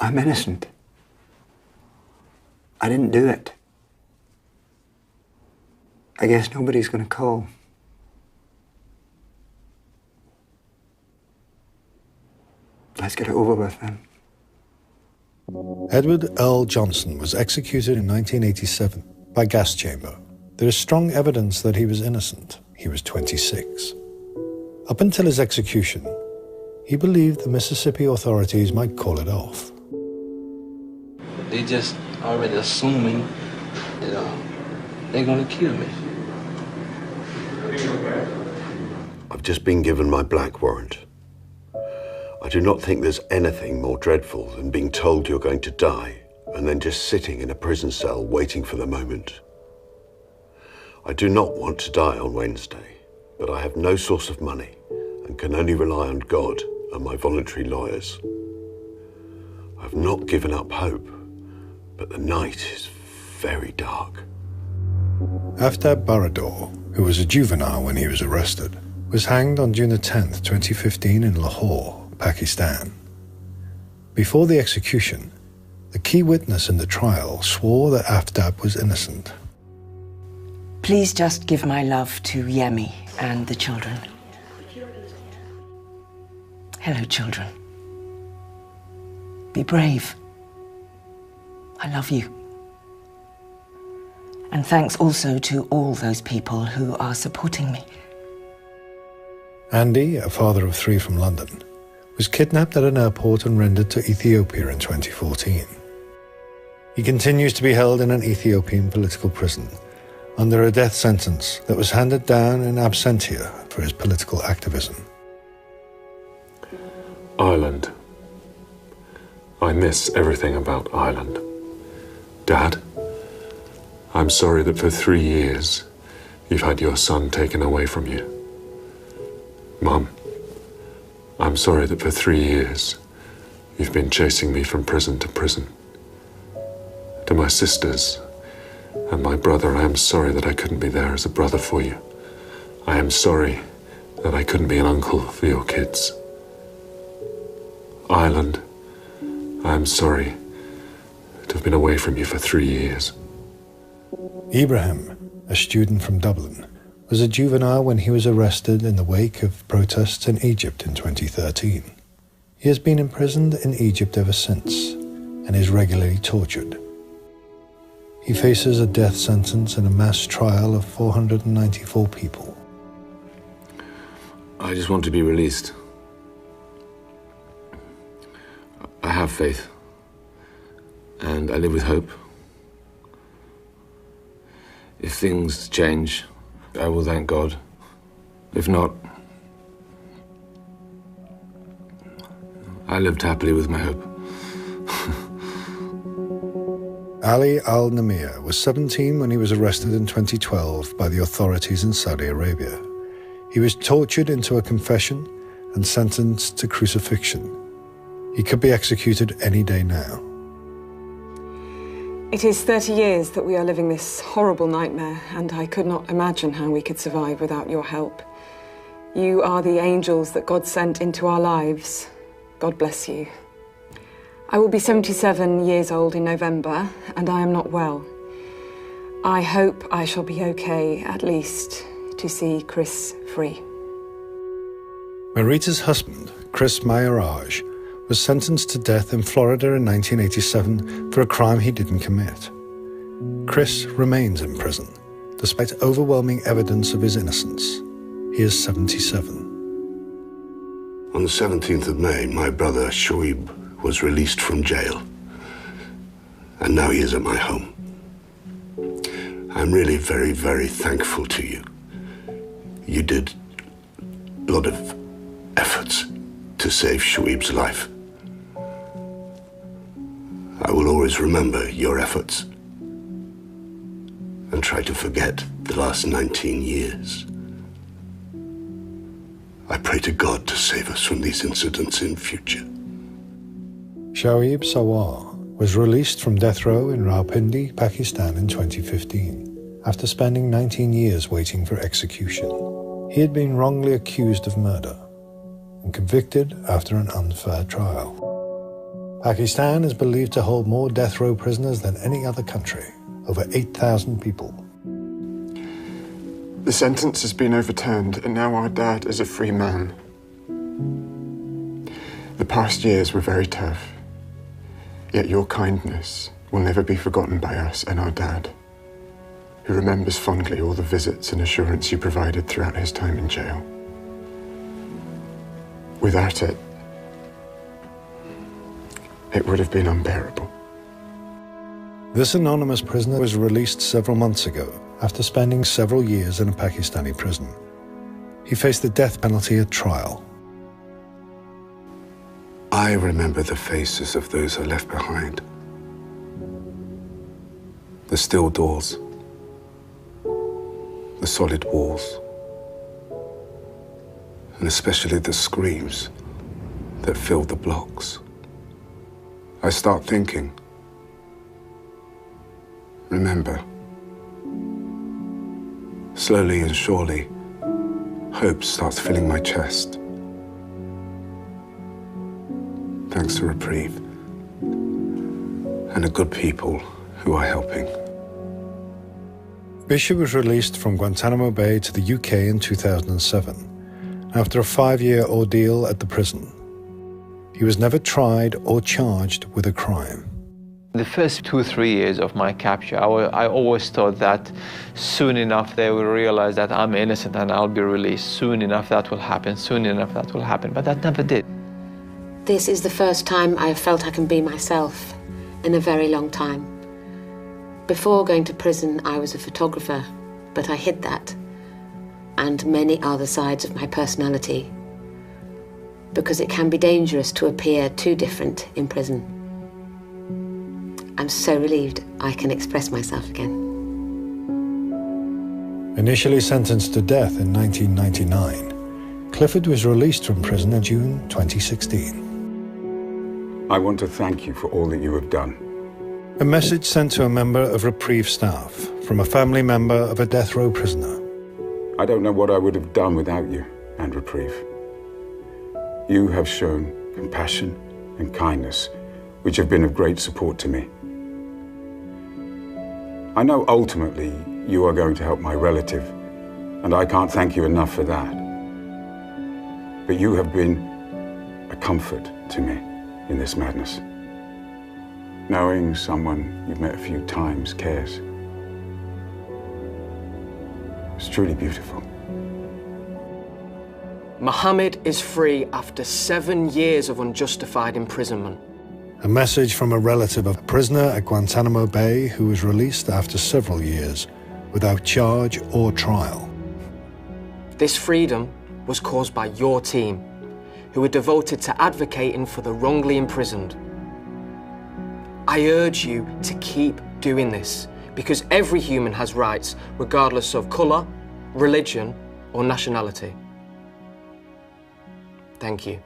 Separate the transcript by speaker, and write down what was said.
Speaker 1: I'm innocent. I didn't do it. I guess nobody's gonna call. Let's get it over with then.
Speaker 2: Edward Earl Johnson was executed in 1987 by gas chamber. There is strong evidence that he was innocent. He was 26. Up until his execution, he believed the Mississippi authorities might call it off.
Speaker 3: They just already assuming that they're going to kill me.
Speaker 4: I've just been given my black warrant. I do not think there's anything more dreadful than being told you're going to die and then just sitting in a prison cell waiting for the moment. I do not want to die on Wednesday, but I have no source of money and can only rely on God and my voluntary lawyers. I've not given up hope, but the night is very dark.
Speaker 2: Aftab Barador, who was a juvenile when he was arrested, was hanged on June 10, 2015 in Lahore, Pakistan. Before the execution, the key witness in the trial swore that Aftab was innocent.
Speaker 5: Please just give my love to Yemi and the children. Hello, children. Be brave. I love you. And thanks also to all those people who are supporting me.
Speaker 2: Andy, a father of 3 from London, was kidnapped at an airport and rendered to Ethiopia in 2014. He continues to be held in an Ethiopian political prison under a death sentence that was handed down in absentia for his political activism.
Speaker 6: Ireland. I miss everything about Ireland. Dad, I'm sorry that for 3 years you've had your son taken away from you. Mum, I'm sorry that for 3 years you've been chasing me from prison to prison. To my sisters and my brother, I am sorry that I couldn't be there as a brother for you. I am sorry that I couldn't be an uncle for your kids. Ireland, I am sorry to have been away from you for 3 years.
Speaker 2: Ibrahim, a student from Dublin, was a juvenile when he was arrested in the wake of protests in Egypt in 2013. He has been imprisoned in Egypt ever since and is regularly tortured. He faces a death sentence in a mass trial of 494 people.
Speaker 7: I just want to be released. I have faith, and I live with hope. If things change, I will thank God. If not, I lived happily with my hope.
Speaker 2: Ali al-Namir was 17 when he was arrested in 2012 by the authorities in Saudi Arabia. He was tortured into a confession and sentenced to crucifixion. He could be executed any day now.
Speaker 8: It is 30 years that we are living this horrible nightmare, and I could not imagine how we could survive without your help. You are the angels that God sent into our lives. God bless you. I will be 77 years old in November, and I am not well. I hope I shall be okay, at least, to see Chris free.
Speaker 2: Marita's husband, Chris Maharaj, was sentenced to death in Florida in 1987 for a crime he didn't commit. Chris remains in prison, despite overwhelming evidence of his innocence. He is 77.
Speaker 9: On the 17th of May, my brother Shoaib was released from jail, and now he is at my home. I'm really very, very thankful to you. You did a lot of efforts to save Shoaib's life. I will always remember your efforts and try to forget the last 19 years. I pray to God to save us from these incidents in future.
Speaker 2: Shoaib Sawar was released from death row in Rawalpindi, Pakistan in 2015, after spending 19 years waiting for execution. He had been wrongly accused of murder and convicted after an unfair trial. Pakistan is believed to hold more death row prisoners than any other country, over 8,000 people.
Speaker 10: The sentence has been overturned, and now our dad is a free man. The past years were very tough, yet your kindness will never be forgotten by us and our dad, who remembers fondly all the visits and assurance you provided throughout his time in jail. Without it, it would have been unbearable.
Speaker 2: This anonymous prisoner was released several months ago after spending several years in a Pakistani prison. He faced the death penalty at trial.
Speaker 9: I remember the faces of those I left behind. The still doors, the solid walls, and especially the screams that filled the blocks. I start thinking, remember, slowly and surely, hope starts filling my chest. Thanks to reprieve and the good people who are helping.
Speaker 2: Bishop was released from Guantanamo Bay to the UK in 2007 after a 5-year ordeal at the prison. He was never tried or charged with a crime.
Speaker 11: The first 2 or 3 years of my capture, I always thought that soon enough they will realize that I'm innocent and I'll be released. Soon enough that will happen, soon enough that will happen, but that never did.
Speaker 12: This is the first time I've felt I can be myself in a very long time. Before going to prison, I was a photographer, but I hid that and many other sides of my personality because it can be dangerous to appear too different in prison. I'm so relieved I can express myself again.
Speaker 2: Initially sentenced to death in 1999, Clifford was released from prison in June 2016.
Speaker 13: I want to thank you for all that you have done.
Speaker 2: A message sent to a member of Reprieve staff from a family member of a death row prisoner.
Speaker 13: I don't know what I would have done without you and Reprieve. You have shown compassion and kindness, which have been of great support to me. I know ultimately you are going to help my relative, and I can't thank you enough for that. But you have been a comfort to me in this madness. Knowing someone you've met a few times cares. It's truly beautiful.
Speaker 14: Mohammed is free after 7 years of unjustified imprisonment.
Speaker 2: A message from a relative of a prisoner at Guantanamo Bay who was released after several years without charge or trial.
Speaker 14: This freedom was caused by your team, who were devoted to advocating for the wrongly imprisoned. I urge you to keep doing this, because every human has rights, regardless of colour, religion, or nationality. Thank you.